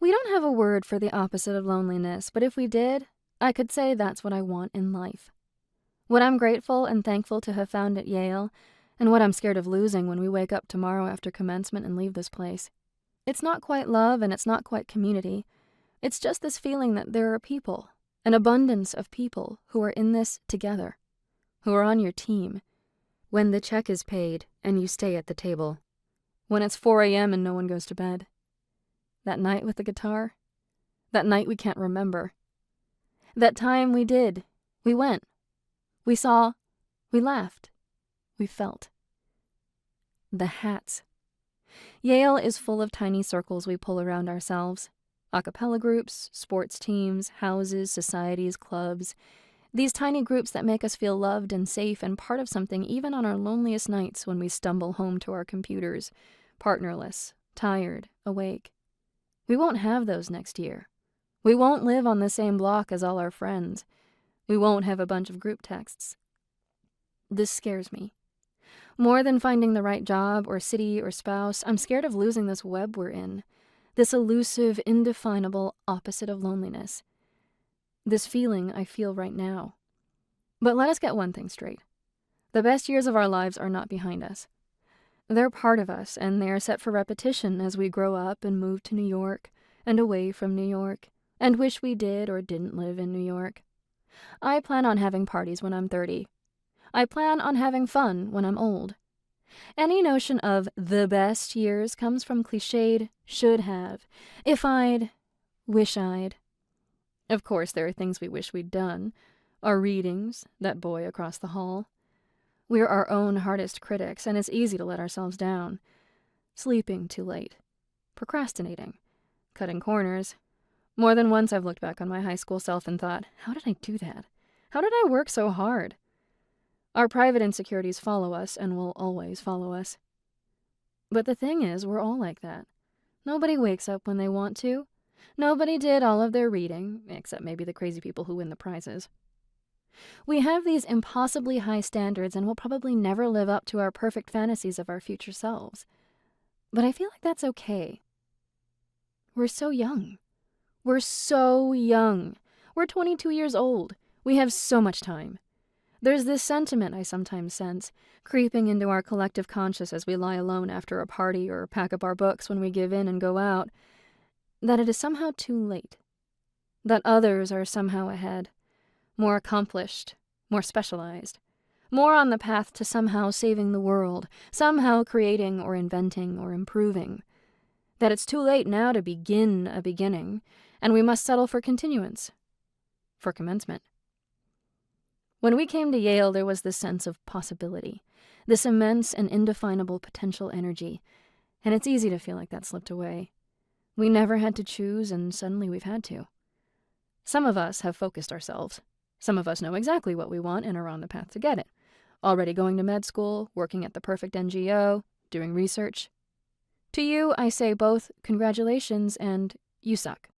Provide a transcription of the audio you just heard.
We don't have a word for the opposite of loneliness, but if we did, I could say that's what I want in life. What I'm grateful and thankful to have found at Yale, and what I'm scared of losing when we wake up tomorrow after commencement and leave this place. It's not quite love and it's not quite community. It's just this feeling that there are people, an abundance of people who are in this together, who are on your team. When the check is paid and you stay at the table. When it's 4 a.m. and no one goes to bed. That night with the guitar. That night we can't remember. That time we did. We went. We saw. We laughed. We felt. The hats. Yale is full of tiny circles we pull around ourselves. A cappella groups, sports teams, houses, societies, clubs. These tiny groups that make us feel loved and safe and part of something even on our loneliest nights when we stumble home to our computers, partnerless, tired, awake. We won't have those next year. We won't live on the same block as all our friends. We won't have a bunch of group texts. This scares me. More than finding the right job or city or spouse, I'm scared of losing this web we're in, this elusive, indefinable opposite of loneliness. This feeling I feel right now. But let us get one thing straight. The best years of our lives are not behind us. They're part of us, and they are set for repetition as we grow up and move to New York, and away from New York, and wish we did or didn't live in New York. I plan on having parties when I'm 30. I plan on having fun when I'm old. Any notion of the best years comes from cliched should have, if I'd, wish I'd. Of course, there are things we wish we'd done. Our readings, that boy across the hall. We're our own hardest critics, and it's easy to let ourselves down. Sleeping too late. Procrastinating. Cutting corners. More than once I've looked back on my high school self and thought, how did I do that? How did I work so hard? Our private insecurities follow us and will always follow us. But the thing is, we're all like that. Nobody wakes up when they want to. Nobody did all of their reading, except maybe the crazy people who win the prizes. We have these impossibly high standards and will probably never live up to our perfect fantasies of our future selves. But I feel like that's okay. We're so young. We're so young. We're 22 years old. We have so much time. There's this sentiment I sometimes sense, creeping into our collective conscious as we lie alone after a party or pack up our books when we give in and go out, that it is somehow too late. That others are somehow ahead, more accomplished, more specialized, more on the path to somehow saving the world, somehow creating or inventing or improving. That it's too late now to begin a beginning, and we must settle for continuance, for commencement. When we came to Yale, there was this sense of possibility, this immense and indefinable potential energy, and it's easy to feel like that slipped away. We never had to choose, and suddenly we've had to. Some of us have focused ourselves. Some of us know exactly what we want and are on the path to get it. Already going to med school, working at the perfect NGO, doing research. To you, I say both congratulations and you suck.